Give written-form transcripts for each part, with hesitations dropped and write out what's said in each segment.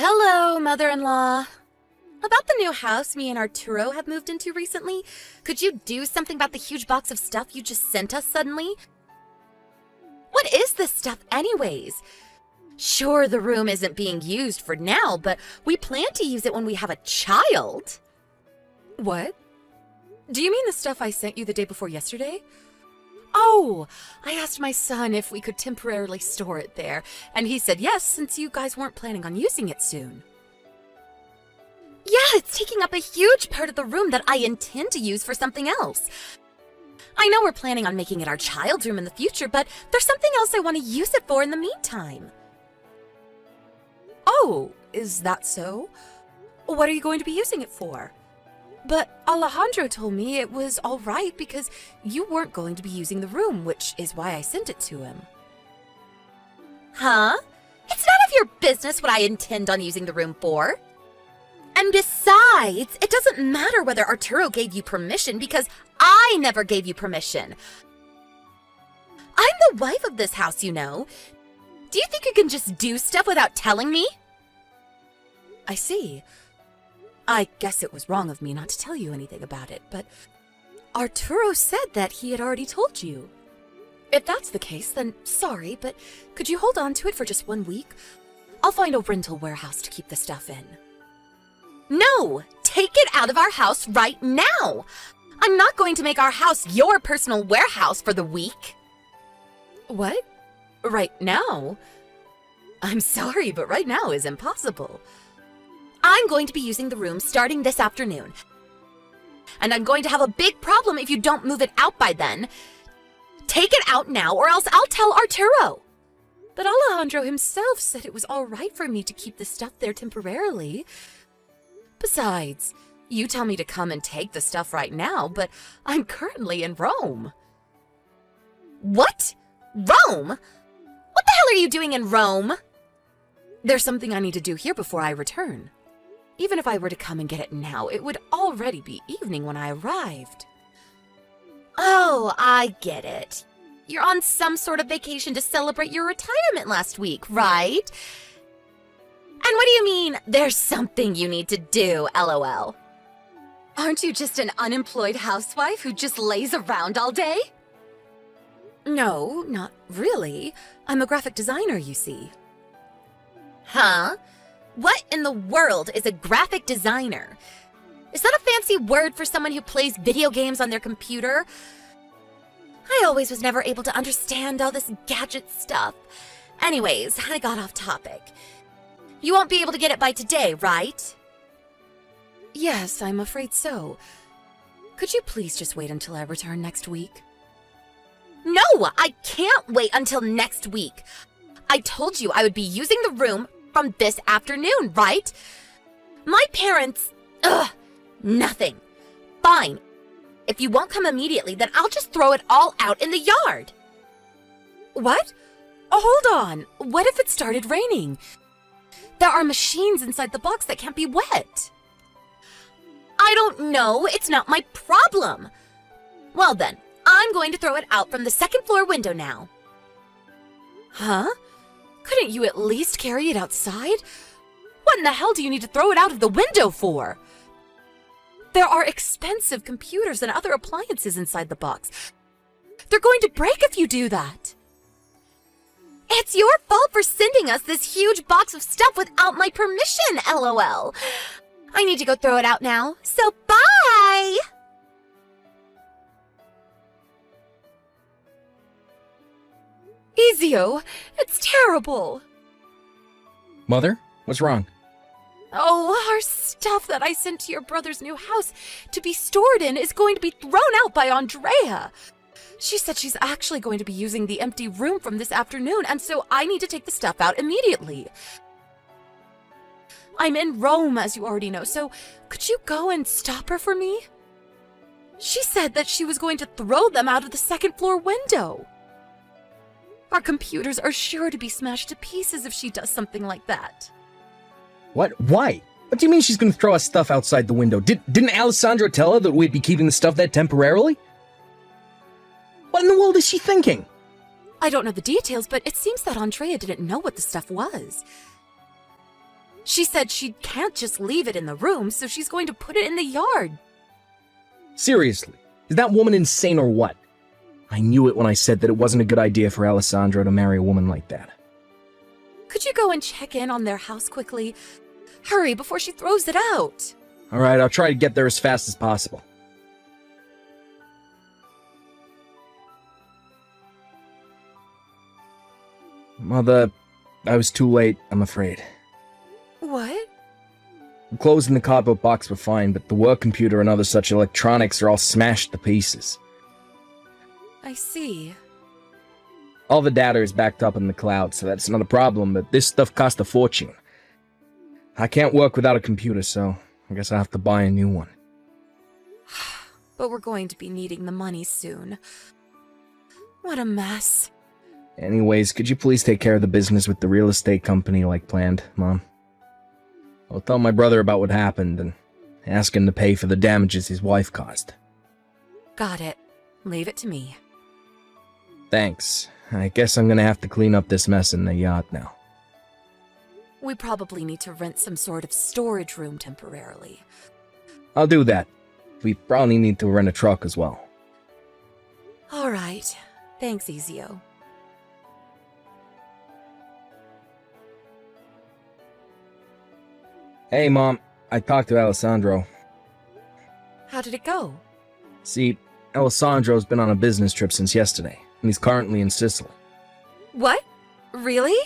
Hello, mother-in-law. About the new house me and Arturo have moved into recently, could you do something about the huge box of stuff you just sent us suddenly? What is this stuff anyways? Sure, the room isn't being used for now, but we plan to use it when we have a child. What? Do you mean the stuff I sent you the day before yesterday? Oh, I asked my son if we could temporarily store it there, and he said yes, since you guys weren't planning on using it soon. Yeah, it's taking up a huge part of the room that I intend to use for something else. I know we're planning on making it our child's room in the future, but there's something else I want to use it for in the meantime. Oh, is that so? What are you going to be using it for? But Alejandro told me it was all right because you weren't going to be using the room, which is why I sent it to him. Huh? It's none of your business what I intend on using the room for. And besides, it doesn't matter whether Arturo gave you permission because I never gave you permission. I'm the wife of this house, you know. Do you think you can just do stuff without telling me? I see. I guess it was wrong of me not to tell you anything about it, but Arturo said that he had already told you. If that's the case, then sorry, but could you hold on to it for just 1 week? I'll find a rental warehouse to keep the stuff in. No! Take it out of our house right now! I'm not going to make our house your personal warehouse for the week. What? Right now? I'm sorry, but right now is impossible. I'm going to be using the room starting this afternoon. And I'm going to have a big problem if you don't move it out by then. Take it out now or else I'll tell Arturo. But Alejandro himself said it was all right for me to keep the stuff there temporarily. Besides, you tell me to come and take the stuff right now, but I'm currently in Rome. What? Rome? What the hell are you doing in Rome? There's something I need to do here before I return. Even if I were to come and get it now, it would already be evening when I arrived. Oh, I get it. You're on some sort of vacation to celebrate your retirement last week, right? And what do you mean, there's something you need to do, LOL? Aren't you just an unemployed housewife who just lays around all day? No, not really. I'm a graphic designer, you see. Huh? What in the world is a graphic designer? Is that a fancy word for someone who plays video games on their computer? I always was never able to understand all this gadget stuff. Anyways, I got off topic. You won't be able to get it by today, right? Yes, I'm afraid so. Could you please just wait until I return next week? No, I can't wait until next week. I told you I would be using the room from this afternoon, right? My parents... nothing. Fine. If you won't come immediately, then I'll just throw it all out in the yard. What? Oh, hold on. What if it started raining? There are machines inside the box that can't be wet. I don't know. It's not my problem. Well then, I'm going to throw it out from the second floor window now. Huh? Couldn't you at least carry it outside? What in the hell do you need to throw it out of the window for? There are expensive computers and other appliances inside the box. They're going to break if you do that. It's your fault for sending us this huge box of stuff without my permission, LOL. I need to go throw it out now, so bye! Ezio, it's terrible. Mother, what's wrong? Oh, our stuff that I sent to your brother's new house to be stored in is going to be thrown out by Andrea. She said she's actually going to be using the empty room from this afternoon, and so I need to take the stuff out immediately. I'm in Rome, as you already know, so could you go and stop her for me? She said that she was going to throw them out of the second floor window. Our computers are sure to be smashed to pieces if she does something like that. What? Why? What do you mean she's gonna throw us stuff outside the window? Didn't Alessandro tell her that we'd be keeping the stuff there temporarily? What in the world is she thinking? I don't know the details, but it seems that Andrea didn't know what the stuff was. She said she can't just leave it in the room, so she's going to put it in the yard. Seriously, is that woman insane or what? I knew it when I said that it wasn't a good idea for Alessandro to marry a woman like that. Could you go and check in on their house quickly? Hurry before she throws it out. Alright, I'll try to get there as fast as possible. Mother, I was too late, I'm afraid. What? The clothes in the cardboard box were fine, but the work computer and other such electronics are all smashed to pieces. I see. All the data is backed up in the cloud, so that's not a problem, but this stuff cost a fortune. I can't work without a computer, so I guess I'll have to buy a new one. But we're going to be needing the money soon. What a mess. Anyways, could you please take care of the business with the real estate company like planned, Mom? I'll tell my brother about what happened and ask him to pay for the damages his wife caused. Got it. Leave it to me. Thanks. I guess I'm gonna have to clean up this mess in the yacht now. We probably need to rent some sort of storage room temporarily. I'll do that. We probably need to rent a truck as well. All right. Thanks, Ezio. Hey, Mom. I talked to Alessandro. How did it go? See, Alessandro's been on a business trip since yesterday, and he's currently in Sicily. What? Really?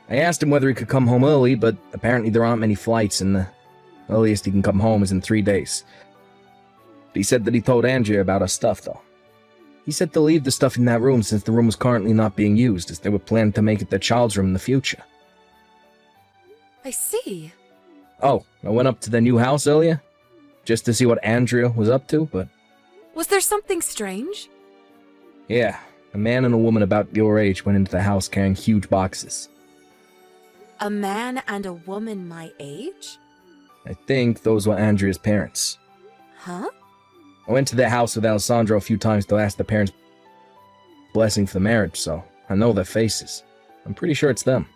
I asked him whether he could come home early, but apparently there aren't many flights, and the earliest he can come home is in 3 days. He said that he told Andrea about her stuff, though. He said to leave the stuff in that room since the room was currently not being used, as they were planning to make it their child's room in the future. I see. Oh, I went up to their new house earlier, just to see what Andrea was up to, but... Was there something strange? Yeah, a man and a woman about your age went into the house carrying huge boxes. A man and a woman my age? I think those were Andrea's parents. Huh? I went to their house with Alessandro a few times to ask the parents' blessing for the marriage, so I know their faces. I'm pretty sure it's them.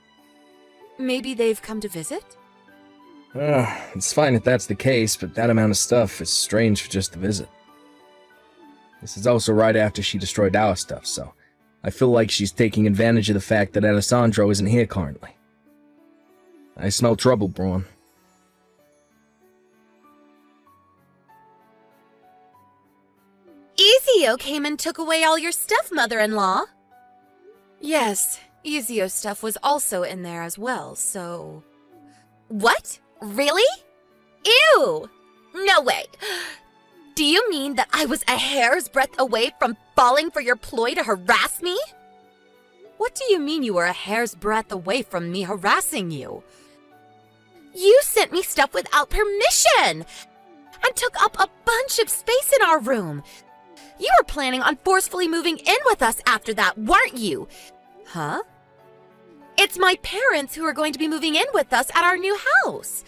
Maybe they've come to visit? It's fine if that's the case, but that amount of stuff is strange for just a visit. This is also right after she destroyed our stuff, so I feel like she's taking advantage of the fact that Alessandro isn't here currently. I smell trouble, Braun. Ezio came and took away all your stuff, mother-in-law. Yes, Ezio's stuff was also in there as well, so... What? Really? Ew! No way! Do you mean that I was a hair's breadth away from falling for your ploy to harass me? What do you mean you were a hair's breadth away from me harassing you? You sent me stuff without permission! And took up a bunch of space in our room! You were planning on forcefully moving in with us after that, weren't you? Huh? It's my parents who are going to be moving in with us at our new house.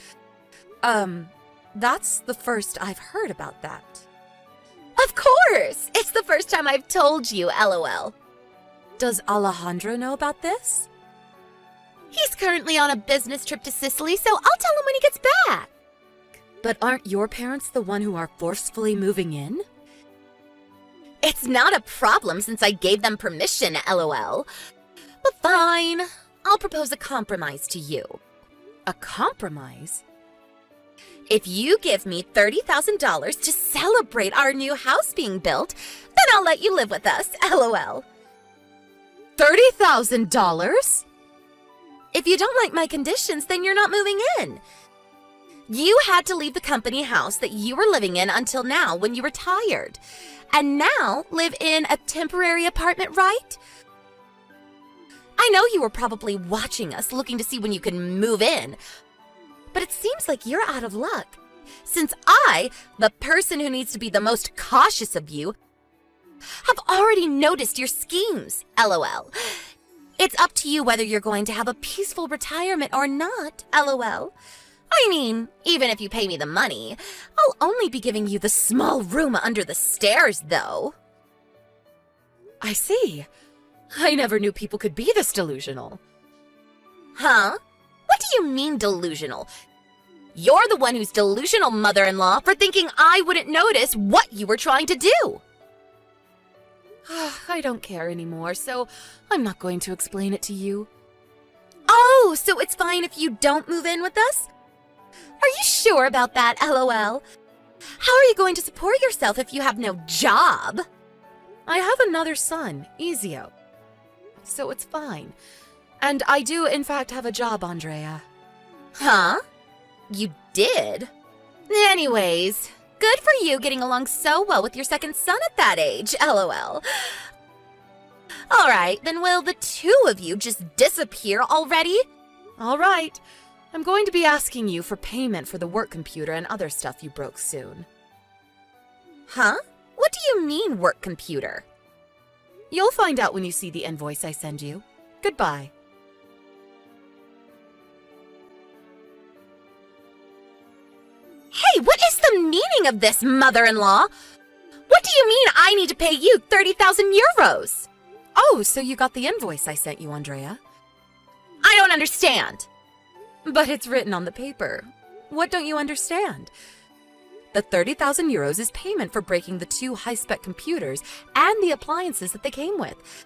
That's the first I've heard about that. Of course! It's the first time I've told you, LOL. Does Alejandro know about this? He's currently on a business trip to Sicily, so I'll tell him when he gets back. But aren't your parents the one who are forcefully moving in? It's not a problem since I gave them permission, LOL. But fine, I'll propose a compromise to you. A compromise? If you give me $30,000 to celebrate our new house being built, then I'll let you live with us, LOL. $30,000? If you don't like my conditions, then you're not moving in. You had to leave the company house that you were living in until now when you retired. And now live in a temporary apartment, right? I know you were probably watching us, looking to see when you can move in. But it seems like you're out of luck. Since I, the person who needs to be the most cautious of you, have already noticed your schemes, LOL. It's up to you whether you're going to have a peaceful retirement or not, LOL. I mean, even if you pay me the money, I'll only be giving you the small room under the stairs, though. I see. I never knew people could be this delusional. Huh? What do you mean delusional? You're the one who's delusional, mother-in-law, for thinking I wouldn't notice what you were trying to do. I don't care anymore, so I'm not going to explain it to you. Oh, so it's fine if you don't move in with us? Are you sure about that, LOL? How are you going to support yourself if you have no job? I have another son, Ezio. So it's fine. And I do, in fact, have a job, Andrea. Huh? You did? Anyways, good for you getting along so well with your second son at that age, LOL. Alright, then will the two of you just disappear already? Alright. I'm going to be asking you for payment for the work computer and other stuff you broke soon. Huh? What do you mean, work computer? You'll find out when you see the invoice I send you. Goodbye. Hey, what is the meaning of this, mother-in-law? What do you mean I need to pay you 30,000 euros? Oh, so you got the invoice I sent you, Andrea? I don't understand. But it's written on the paper. What don't you understand? The 30,000 euros is payment for breaking the 2 high-spec computers and the appliances that they came with.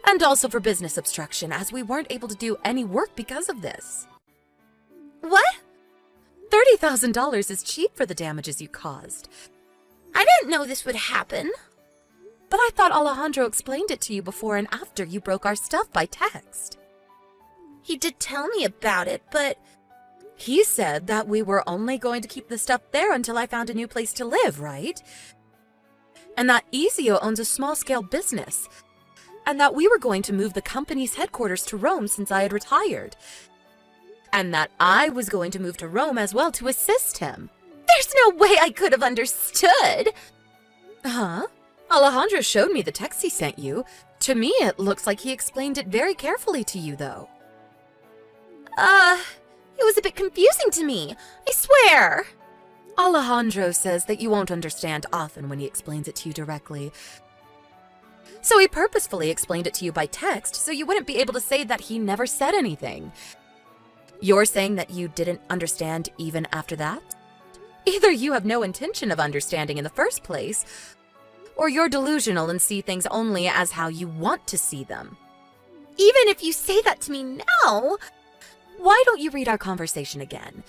And also for business obstruction, as we weren't able to do any work because of this. What? $30,000 is cheap for the damages you caused. I didn't know this would happen. But I thought Alejandro explained it to you before and after you broke our stuff by text. He did tell me about it, but he said that we were only going to keep the stuff there until I found a new place to live, right? And that Ezio owns a small-scale business, and that we were going to move the company's headquarters to Rome since I had retired, and that I was going to move to Rome as well to assist him. There's no way I could have understood! Huh? Alejandro showed me the text he sent you. To me, it looks like he explained it very carefully to you, though. It was a bit confusing to me, I swear. Alejandro says that you won't understand often when he explains it to you directly. So he purposefully explained it to you by text so you wouldn't be able to say that he never said anything. You're saying that you didn't understand even after that? Either you have no intention of understanding in the first place, or you're delusional and see things only as how you want to see them. Even if you say that to me now, why don't you read our conversation again?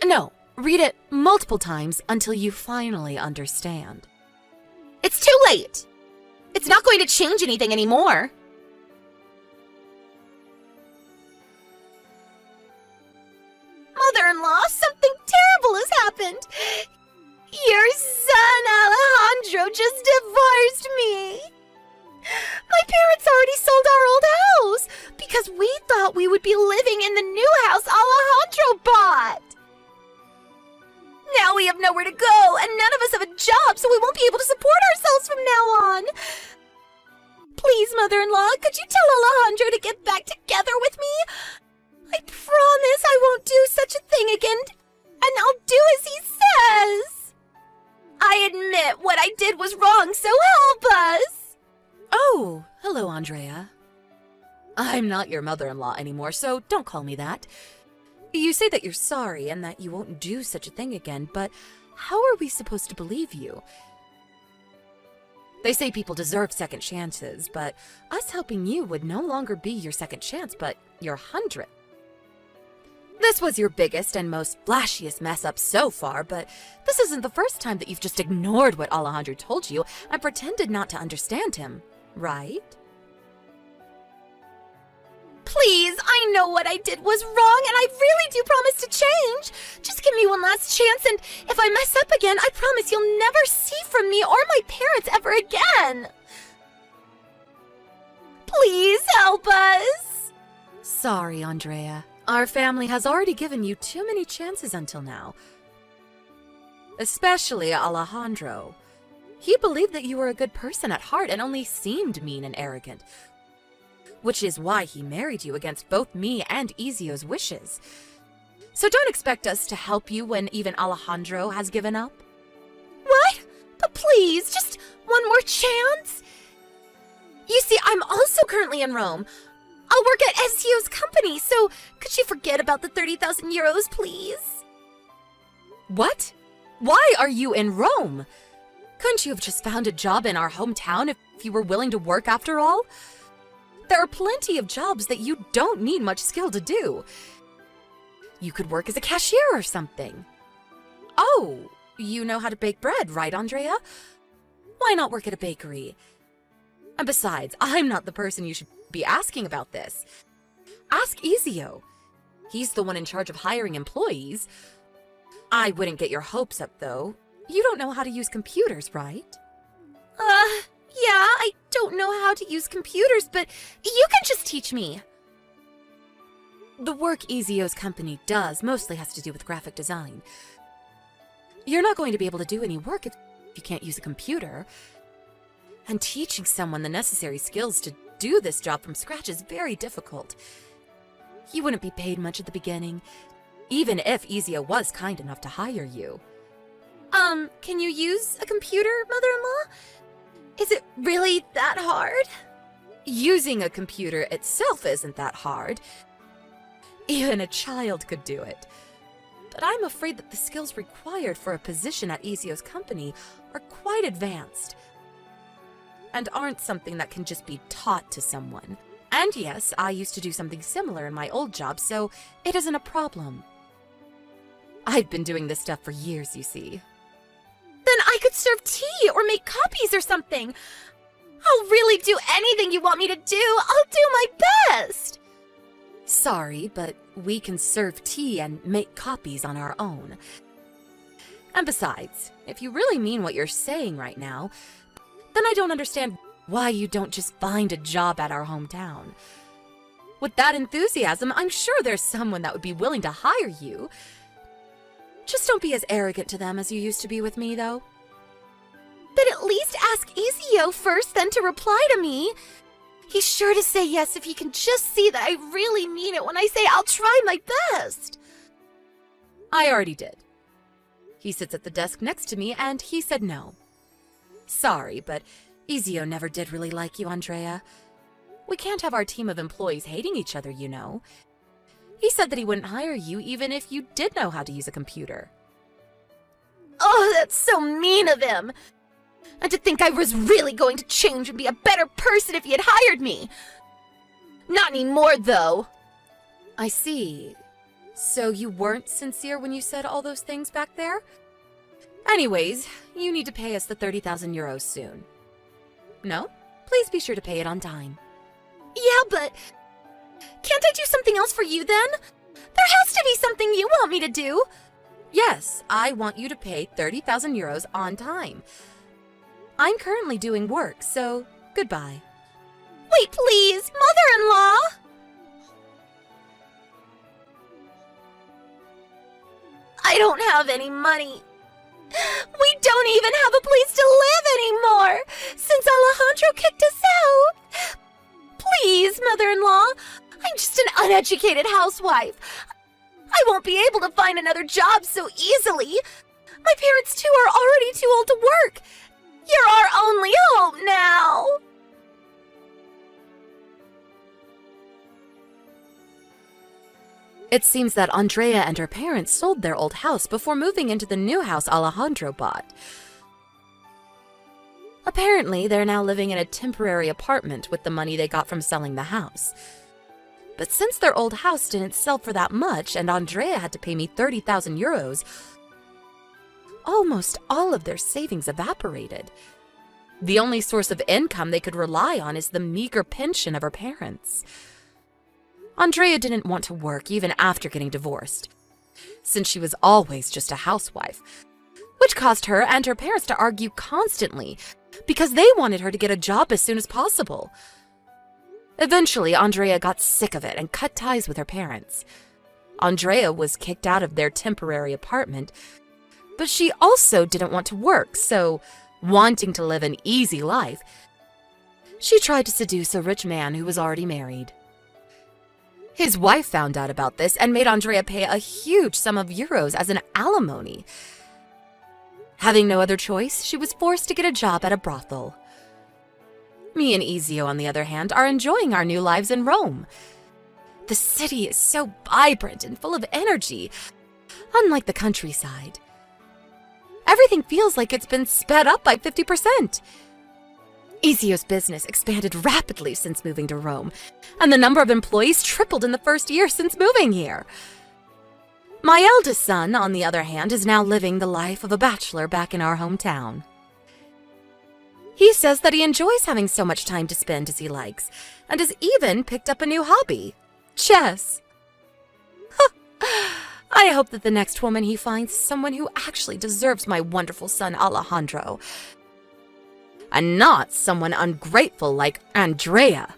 No, read it multiple times until you finally understand. It's too late! It's not going to change anything anymore. Mother-in-law, something terrible has happened. Your son, Alejandro, just divorced me. My parents already sold our old house because we thought we would be living in the new house Alejandro bought. Now we have nowhere to go, and none of us have a job, so we won't be able to support ourselves from now on. Please, mother-in-law, could you tell Alejandro to get back together with me? I promise I won't do such a thing again, and I'll do as he says. I admit what I did was wrong, so help us. Oh, hello, Andrea. I'm not your mother-in-law anymore, so don't call me that. You say that you're sorry and that you won't do such a thing again, but how are we supposed to believe you? They say people deserve second chances, but us helping you would no longer be your second chance, but your 100th. This was your biggest and most flashiest mess up so far, but this isn't the first time that you've just ignored what Alejandro told you and pretended not to understand him, right? Please, I know what I did was wrong, and I really do promise to change. Just give me one last chance, and if I mess up again, I promise you'll never see from me or my parents ever again. Please help us. Sorry, Andrea. Our family has already given you too many chances until now. Especially Alejandro. He believed that you were a good person at heart and only seemed mean and arrogant, which is why he married you against both me and Ezio's wishes. So don't expect us to help you when even Alejandro has given up. What? But please, just one more chance? You see, I'm also currently in Rome. I'll work at Ezio's company, so could you forget about the 30,000 euros, please? What? Why are you in Rome? Couldn't you have just found a job in our hometown if you were willing to work after all? There are plenty of jobs that you don't need much skill to do. You could work as a cashier or something. Oh, you know how to bake bread, right, Andrea? Why not work at a bakery? And besides, I'm not the person you should be asking about this. Ask Ezio. He's the one in charge of hiring employees. I wouldn't get your hopes up, though. You don't know how to use computers, right? Yeah, I don't know how to use computers, but you can just teach me. The work Ezio's company does mostly has to do with graphic design. You're not going to be able to do any work if you can't use a computer. And teaching someone the necessary skills to do this job from scratch is very difficult. You wouldn't be paid much at the beginning, even if Ezio was kind enough to hire you. Can you use a computer, Mother-in-law? Is it really that hard? Using a computer itself isn't that hard. Even a child could do it. But I'm afraid that the skills required for a position at Ezio's company are quite advanced, and aren't something that can just be taught to someone. And yes, I used to do something similar in my old job, so it isn't a problem. I've been doing this stuff for years, you see. Then I could serve tea or make copies or something. I'll really do anything you want me to do. I'll do my best. Sorry, but we can serve tea and make copies on our own. And besides, if you really mean what you're saying right now, then I don't understand why you don't just find a job at our hometown. With that enthusiasm, I'm sure there's someone that would be willing to hire you. Just don't be as arrogant to them as you used to be with me, though. But at least ask Ezio first, then to reply to me. He's sure to say yes if he can just see that I really mean it when I say I'll try my best. I already did. He sits at the desk next to me, and he said no. Sorry, but Ezio never did really like you, Andrea. We can't have our team of employees hating each other, you know. He said that he wouldn't hire you even if you did know how to use a computer. Oh, that's so mean of him! And to think I was really going to change and be a better person if he had hired me! Not anymore, though! I see. So you weren't sincere when you said all those things back there? Anyways, you need to pay us the 30,000 euros soon. No? Please be sure to pay it on time. Yeah, but can't I do something else for you then? There has to be something you want me to do. Yes, I want you to pay 30,000 euros on time. I'm currently doing work, so goodbye. Wait, please, mother-in-law! I don't have any money. We don't even have a place to live anymore, since Alejandro kicked us out. Please, mother-in-law, I'm just an uneducated housewife. I won't be able to find another job so easily. My parents, too, are already too old to work. You're our only hope now. It seems that Andrea and her parents sold their old house before moving into the new house Alejandro bought. Apparently, they're now living in a temporary apartment with the money they got from selling the house. But since their old house didn't sell for that much and Andrea had to pay me 30,000 euros, almost all of their savings evaporated. The only source of income they could rely on is the meager pension of her parents. Andrea didn't want to work even after getting divorced, since she was always just a housewife, which caused her and her parents to argue constantly because they wanted her to get a job as soon as possible. Eventually, Andrea got sick of it and cut ties with her parents. Andrea was kicked out of their temporary apartment, but she also didn't want to work, so, wanting to live an easy life, she tried to seduce a rich man who was already married. His wife found out about this and made Andrea pay a huge sum of euros as an alimony. Having no other choice, she was forced to get a job at a brothel. Me and Ezio, on the other hand, are enjoying our new lives in Rome. The city is so vibrant and full of energy, unlike the countryside. Everything feels like it's been sped up by 50%. Ezio's business expanded rapidly since moving to Rome, and the number of employees tripled in the first year since moving here. My eldest son, on the other hand, is now living the life of a bachelor back in our hometown. He says that he enjoys having so much time to spend as he likes, and has even picked up a new hobby: chess. I hope that the next woman he finds is someone who actually deserves my wonderful son Alejandro, and not someone ungrateful like Andrea.